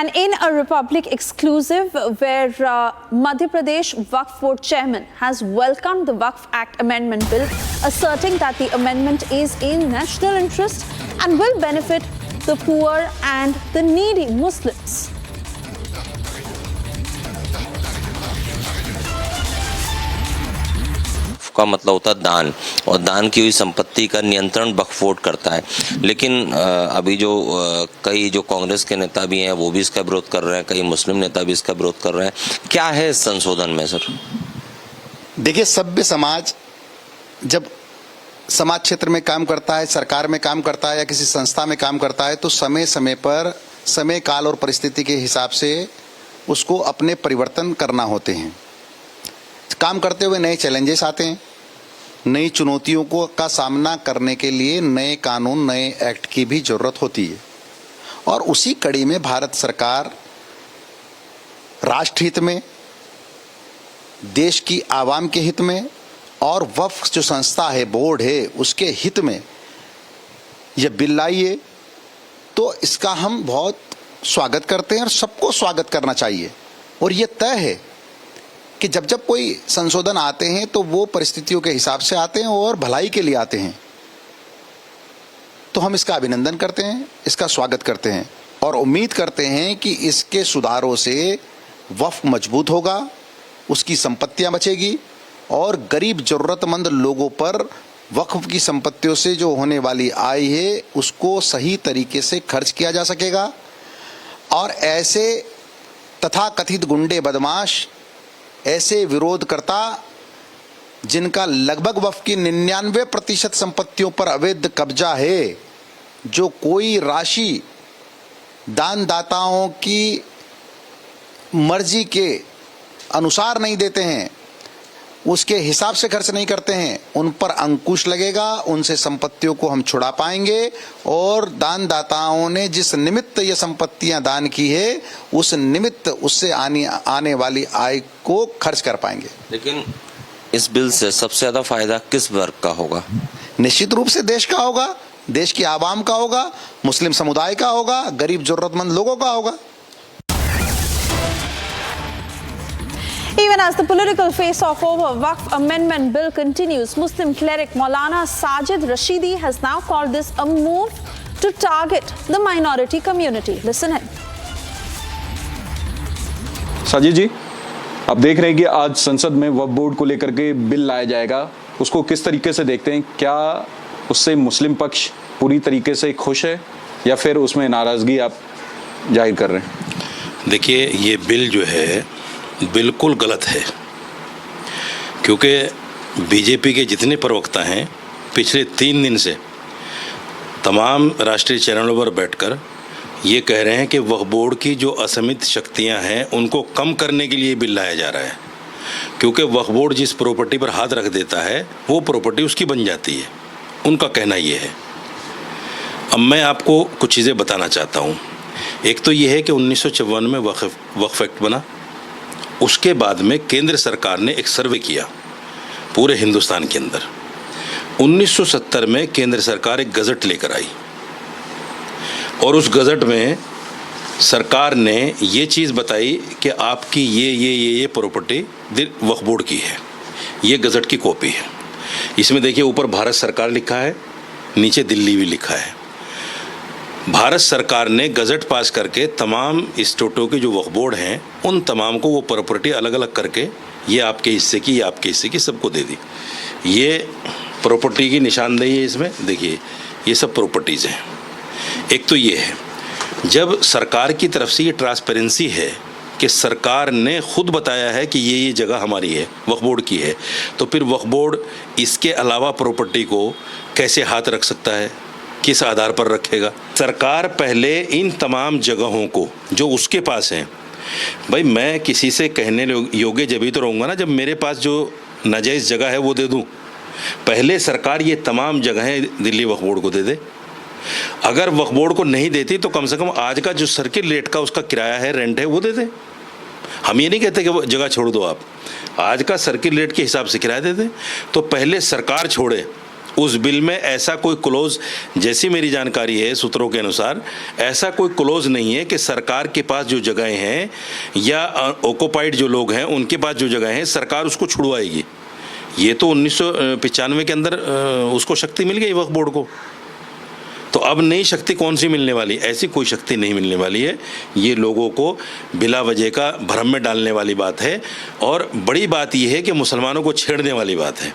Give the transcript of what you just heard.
And in a Republic exclusive where Madhya Pradesh Waqf Board chairman has welcomed the Waqf Act amendment bill, asserting that the amendment is in national interest and will benefit the poor and the needy Muslims. का मतलब होता है दान, और दान की हुई संपत्ति का नियंत्रण वक्फ बोर्ड करता है। लेकिन अभी जो कई जो कांग्रेस के नेता भी हैं वो भी इसका विरोध कर रहे हैं, कई मुस्लिम नेता भी इसका विरोध कर रहे हैं। क्या है इस संशोधन में सर? देखिए, सभ्य समाज जब समाज क्षेत्र में काम करता है, सरकार में काम करता है या किसी संस्था में काम करता है, तो समय समय पर समय काल और परिस्थिति के हिसाब से उसको अपने परिवर्तन करना होते हैं। काम करते हुए नए चैलेंजेस आते हैं, नई चुनौतियों को का सामना करने के लिए नए कानून, नए एक्ट की भी जरूरत होती है। और उसी कड़ी में भारत सरकार राष्ट्र हित में, देश की आवाम के हित में और वक्फ जो संस्था है, बोर्ड है, उसके हित में यह बिल लाई है, तो इसका हम बहुत स्वागत करते हैं और सबको स्वागत करना चाहिए। और ये तय है कि जब जब कोई संशोधन आते हैं तो वो परिस्थितियों के हिसाब से आते हैं और भलाई के लिए आते हैं। तो हम इसका अभिनंदन करते हैं, इसका स्वागत करते हैं और उम्मीद करते हैं कि इसके सुधारों से वक्फ मजबूत होगा, उसकी संपत्तियां बचेगी और गरीब जरूरतमंद लोगों पर वक्फ की संपत्तियों से जो होने वाली आय है उसको सही तरीके से खर्च किया जा सकेगा। और ऐसे तथाकथित गुंडे, बदमाश, ऐसे विरोधकर्ता जिनका लगभग वक्फ की 99% संपत्तियों पर अवैध कब्जा है, जो कोई राशि दानदाताओं की मर्जी के अनुसार नहीं देते हैं, उसके हिसाब से खर्च नहीं करते हैं, उन पर अंकुश लगेगा, उनसे संपत्तियों को हम छुड़ा पाएंगे और दानदाताओं ने जिस निमित्त ये संपत्तियां दान की है उस निमित्त उससे आने वाली आय को खर्च कर पाएंगे। लेकिन इस बिल से सबसे ज्यादा फायदा किस वर्ग का होगा? निश्चित रूप से देश का होगा, देश की आवाम का होगा, मुस्लिम समुदाय का होगा, गरीब जरूरतमंद लोगों का होगा। Even as the political face-off over Waqf Amendment Bill continues, Muslim cleric Maulana Sajid Rashidi has now called this a move to target the minority community. Listen in. Sajid जी, आप देख रहे हैं कि आज संसद में वक्फ बोर्ड को लेकर के बिल लाया जाएगा, उसको किस तरीके से देखते हैं? क्या उससे मुस्लिम पक्ष पूरी तरीके से खुश है या फिर उसमें नाराजगी आप जाहिर कर रहे हैं? देखिए, ये बिल जो है बिल्कुल गलत है, क्योंकि बीजेपी के जितने प्रवक्ता हैं पिछले 3 दिन से तमाम राष्ट्रीय चैनलों पर बैठकर ये कह रहे हैं कि वक्फ बोर्ड की जो असीमित शक्तियां हैं उनको कम करने के लिए बिल लाया जा रहा है, क्योंकि वक्फ बोर्ड जिस प्रॉपर्टी पर हाथ रख देता है वो प्रॉपर्टी उसकी बन जाती है। उनका कहना ये है। अब मैं आपको कुछ चीज़ें बताना चाहता हूँ। एक तो ये है कि 1954 में वक्फ एक्ट बना, उसके बाद में केंद्र सरकार ने एक सर्वे किया पूरे हिंदुस्तान के अंदर। 1970 में केंद्र सरकार एक गज़ट लेकर आई और उस गज़ट में सरकार ने ये चीज़ बताई कि आपकी ये प्रॉपर्टी वक्फ बोर्ड की है। ये गज़ट की कॉपी है। इसमें देखिए, ऊपर भारत सरकार लिखा है, नीचे दिल्ली भी लिखा है। भारत सरकार ने गज़ट पास करके तमाम स्टेटों के जो वक्फ बोर्ड हैं उन तमाम को वो प्रॉपर्टी अलग अलग करके ये आपके हिस्से की, ये आपके हिस्से की, सबको दे दी। ये प्रॉपर्टी की निशानदेही है। इसमें देखिए, ये सब प्रॉपर्टीज़ हैं। एक तो ये है, जब सरकार की तरफ से ये ट्रांसपेरेंसी है कि सरकार ने खुद बताया है कि ये जगह हमारी है, वक्फ बोर्ड की है, तो फिर वक्फ बोर्ड इसके अलावा प्रॉपर्टी को कैसे हाथ रख सकता है? किस आधार पर रखेगा? सरकार पहले इन तमाम जगहों को जो उसके पास हैं, भाई मैं किसी से कहने योग्य जब ही तो रहूँगा ना जब मेरे पास जो नाजायज़ जगह है वो दे दूँ। पहले सरकार ये तमाम जगहें दिल्ली वक्फ बोर्ड को दे दे। अगर वक्फ बोर्ड को नहीं देती तो कम से कम आज का जो सर्किल रेट का उसका किराया है, रेंट है, वो दे दे। हम ये नहीं कहते कि वो जगह छोड़ दो, आप आज का सर्किल रेट के हिसाब से किराया दे दें। तो पहले सरकार छोड़े उस बिल में ऐसा कोई क्लोज, जैसी मेरी जानकारी है सूत्रों के अनुसार, ऐसा कोई क्लोज नहीं है कि सरकार के पास जो जगहें हैं या ऑक्युपाइड जो लोग हैं उनके पास जो जगह हैं सरकार उसको छुड़वाएगी। ये तो 1995 के अंदर उसको शक्ति मिल गई वक्फ बोर्ड को, तो अब नई शक्ति कौन सी मिलने वाली? ऐसी कोई शक्ति नहीं मिलने वाली है। ये लोगों को बिला वजह का भ्रम में डालने वाली बात है और बड़ी बात यह है कि मुसलमानों को छेड़ने वाली बात है।